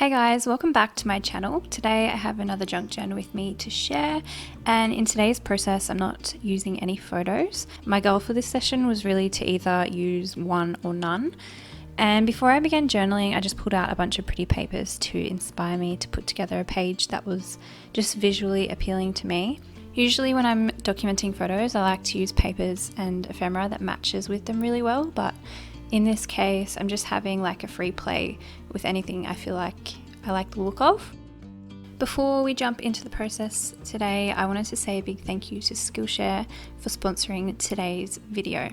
Hey guys, welcome back to my channel. Today I have another junk journal with me to share, and in today's process I'm not using any photos. My goal for this session was really to either use one or none. And before I began journaling, I just pulled out a bunch of pretty papers to inspire me to put together a page that was just visually appealing to me. Usually when I'm documenting photos, I like to use papers and ephemera that matches with them really well, but in this case, I'm just having like a free play with anything I feel like I like the look of. Before we jump into the process today, I wanted to say a big thank you to Skillshare for sponsoring today's video.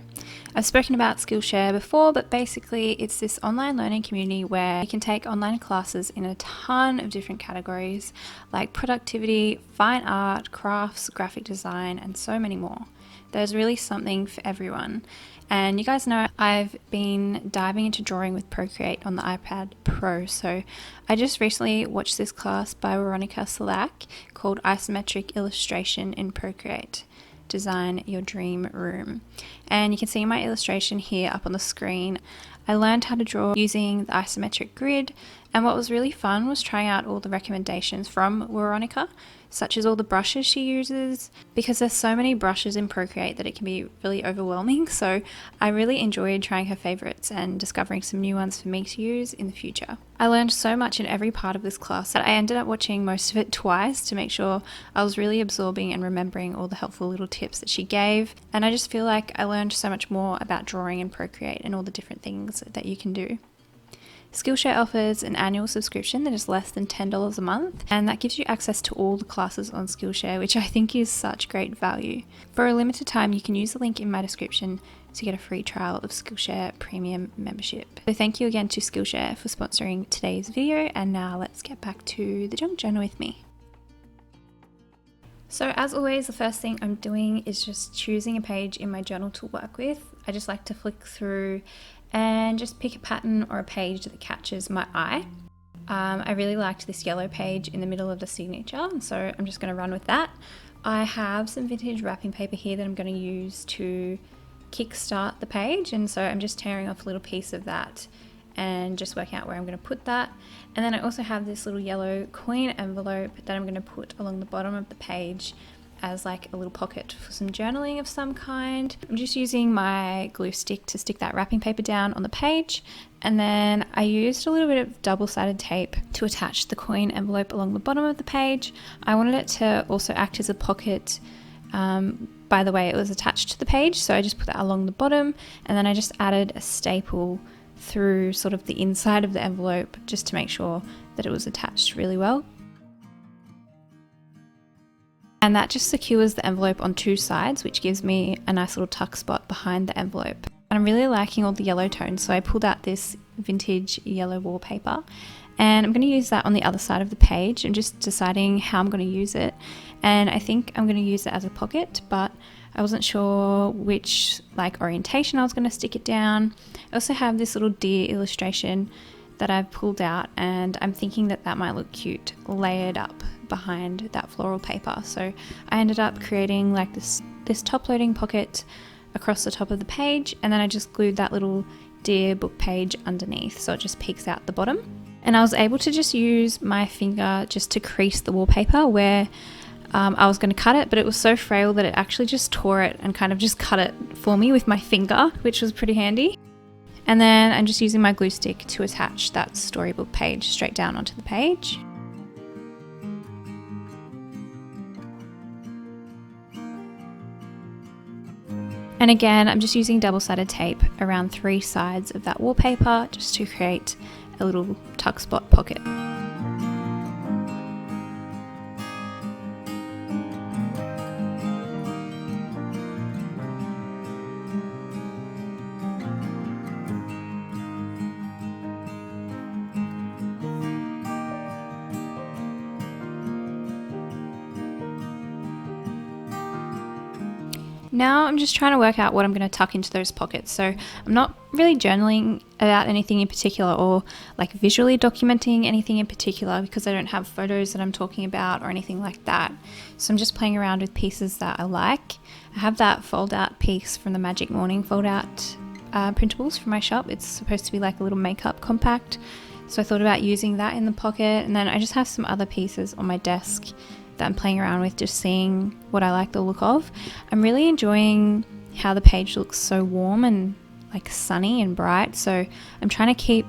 I've spoken about Skillshare before, but basically it's this online learning community where you can take online classes in a ton of different categories like productivity, fine art, crafts, graphic design, and so many more. There's really something for everyone. And you guys know I've been diving into drawing with Procreate on the iPad Pro, so I just recently watched this class by Johanna.clough called Isometric Illustration in Procreate. Design your dream room. And you can see my illustration here up on the screen. I learned how to draw using the isometric grid, and what was really fun was trying out all the recommendations from Veronica, such as all the brushes she uses, because there's so many brushes in Procreate that it can be really overwhelming. So I really enjoyed trying her favorites and discovering some new ones for me to use in the future. I learned so much in every part of this class that I ended up watching most of it twice to make sure I was really absorbing and remembering all the helpful little tips that she gave. And I just feel like I learned so much more about drawing in Procreate and all the different things that you can do. Skillshare offers an annual subscription that is less than $10 a month, and that gives you access to all the classes on Skillshare, which I think is such great value. For a limited time, you can use the link in my description to get a free trial of Skillshare Premium membership. So thank you again to Skillshare for sponsoring today's video, and now let's get back to the junk journal with me. So as always, the first thing I'm doing is just choosing a page in my journal to work with. I just like to flick through and just pick a pattern or a page that catches my eye. I really liked this yellow page in the middle of the signature, so I'm just going to run with that. I have some vintage wrapping paper here that I'm going to use to kickstart the page, and so I'm just tearing off a little piece of that and just working out where I'm going to put that. And then I also have this little yellow coin envelope that I'm going to put along the bottom of the page as like a little pocket for some journaling of some kind. I'm just using my glue stick to stick that wrapping paper down on the page, and then I used a little bit of double-sided tape to attach the coin envelope along the bottom of the page. I wanted it to also act as a pocket by the way it was attached to the page, so I just put that along the bottom, and then I just added a staple through sort of the inside of the envelope just to make sure that it was attached really well. And that just secures the envelope on two sides, which gives me a nice little tuck spot behind the envelope. And I'm really liking all the yellow tones, so I pulled out this vintage yellow wallpaper, and I'm going to use that on the other side of the page. I'm just deciding how I'm going to use it, and I think I'm going to use it as a pocket, but I wasn't sure which orientation I was going to stick it down. I also have this little deer illustration that I've pulled out, and I'm thinking that that might look cute layered up behind that floral paper. So I ended up creating like this top loading pocket across the top of the page, and then I just glued that little deer book page underneath so it just peeks out the bottom. And I was able to just use my finger just to crease the wallpaper where I was going to cut it, but it was so frail that it actually just tore it and kind of just cut it for me with my finger, which was pretty handy. And then I'm just using my glue stick to attach that storybook page straight down onto the page. And again, I'm just using double-sided tape around three sides of that wallpaper just to create a little tuck spot pocket. Now I'm just trying to work out what I'm going to tuck into those pockets. So I'm not really journaling about anything in particular or like visually documenting anything in particular because I don't have photos that I'm talking about or anything like that. So I'm just playing around with pieces that I like. I have that fold out piece from the Magic Morning fold out printables from my shop. It's supposed to be like a little makeup compact. So I thought about using that in the pocket, and then I just have some other pieces on my desk that I'm playing around with, just seeing what I like the look of. I'm really enjoying how the page looks so warm and like sunny and bright, so I'm trying to keep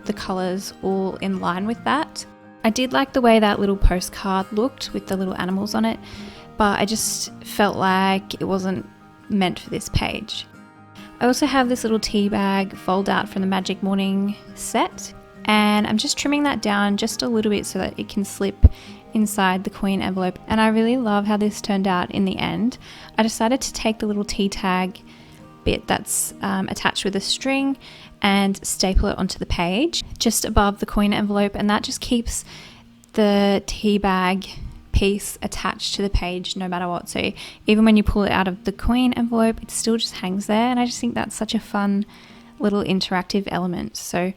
the colors all in line with that. I did like the way that little postcard looked with the little animals on it, but I just felt like it wasn't meant for this page. I also have this little tea bag fold out from the Magic Morning set, and I'm just trimming that down just a little bit so that it can slip inside the Queen envelope, and I really love how this turned out in the end. I decided to take the little tea tag bit that's attached with a string and staple it onto the page just above the coin envelope, and that just keeps the tea bag piece attached to the page no matter what. So even when you pull it out of the coin envelope, it still just hangs there, and I just think that's such a fun little interactive element. So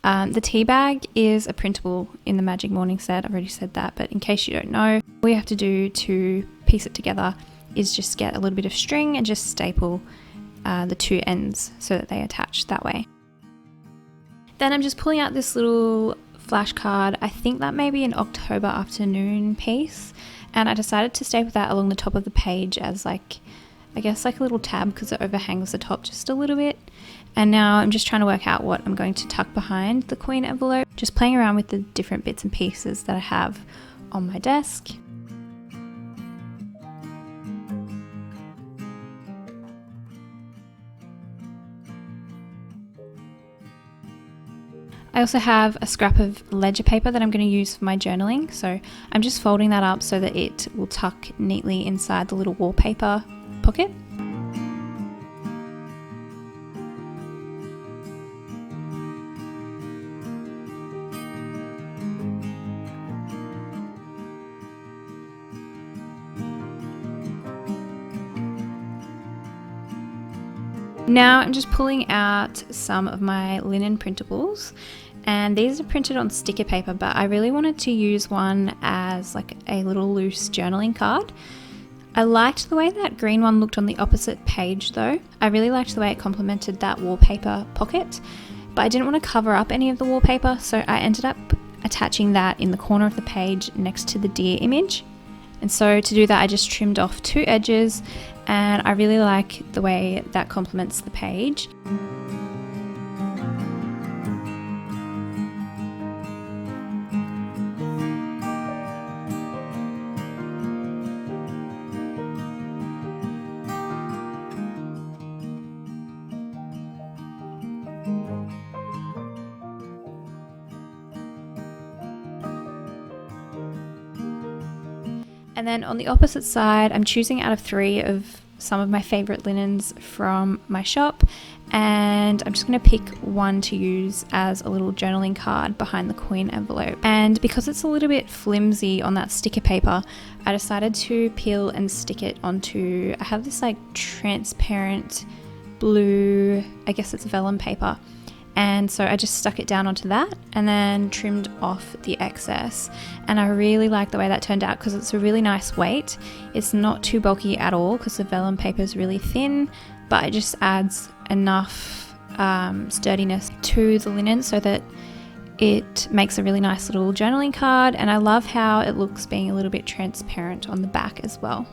the tea bag is a printable in the Magic Morning set. I've already said that, but in case you don't know, all you have to do to piece it together is just get a little bit of string and just staple the two ends so that they attach that way. Then I'm just pulling out this little flashcard. I think that may be an October afternoon piece, and I decided to staple that along the top of the page as like, I guess like a little tab, because it overhangs the top just a little bit. And now I'm just trying to work out what I'm going to tuck behind the coin envelope, just playing around with the different bits and pieces that I have on my desk. I also have a scrap of ledger paper that I'm going to use for my journaling, so I'm just folding that up so that it will tuck neatly inside the little wallpaper pocket. Now I'm just pulling out some of my linen printables, and these are printed on sticker paper, but I really wanted to use one as like a little loose journaling card. I liked the way that green one looked on the opposite page though. I really liked the way it complemented that wallpaper pocket, but I didn't want to cover up any of the wallpaper, so I ended up attaching that in the corner of the page next to the deer image. And so to do that, I just trimmed off two edges, and I really like the way that complements the page. And then on the opposite side, I'm choosing out of three of some of my favorite linens from my shop, and I'm just going to pick one to use as a little journaling card behind the coin envelope. And because it's a little bit flimsy on that sticker paper, I decided to peel and stick it onto, I have this like transparent blue, I guess it's vellum paper. And so I just stuck it down onto that and then trimmed off the excess. And I really like the way that turned out because it's a really nice weight. It's not too bulky at all because the vellum paper is really thin, but it just adds enough sturdiness to the linen so that it makes a really nice little journaling card. And I love how it looks being a little bit transparent on the back as well.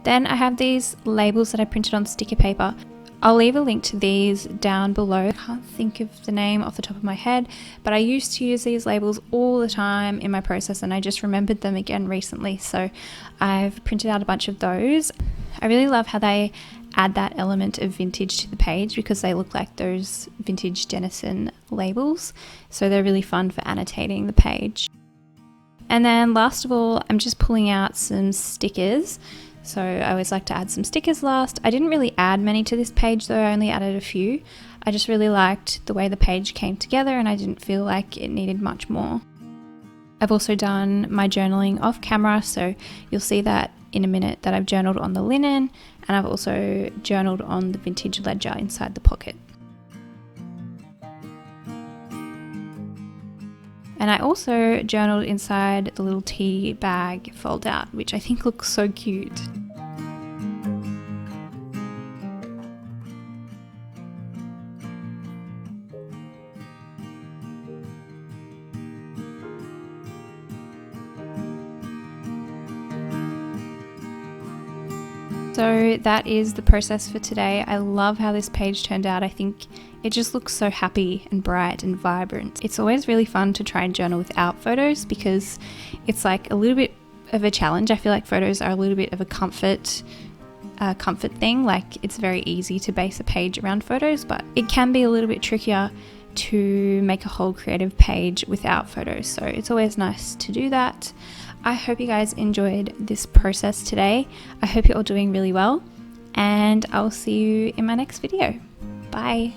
Then I have these labels that I printed on sticker paper. I'll leave a link to these down below. I can't think of the name off the top of my head, but I used to use these labels all the time in my process, and I just remembered them again recently, so I've printed out a bunch of those. I really love how they add that element of vintage to the page because they look like those vintage Denison labels, so they're really fun for annotating the page. And then last of all, I'm just pulling out some stickers. So I always like to add some stickers last. I didn't really add many to this page though, I only added a few. I just really liked the way the page came together and I didn't feel like it needed much more. I've also done my journaling off camera, so you'll see that in a minute that I've journaled on the linen, and I've also journaled on the vintage ledger inside the pocket. And I also journaled inside the little tea bag fold out, which I think looks so cute. So that is the process for today. I love how this page turned out. I think it just looks so happy and bright and vibrant. It's always really fun to try and journal without photos because it's like a little bit of a challenge. I feel like photos are a little bit of a comfort thing. Like it's very easy to base a page around photos, but it can be a little bit trickier to make a whole creative page without photos. So it's always nice to do that. I hope you guys enjoyed this process today. I hope you're all doing really well, and I'll see you in my next video. Bye.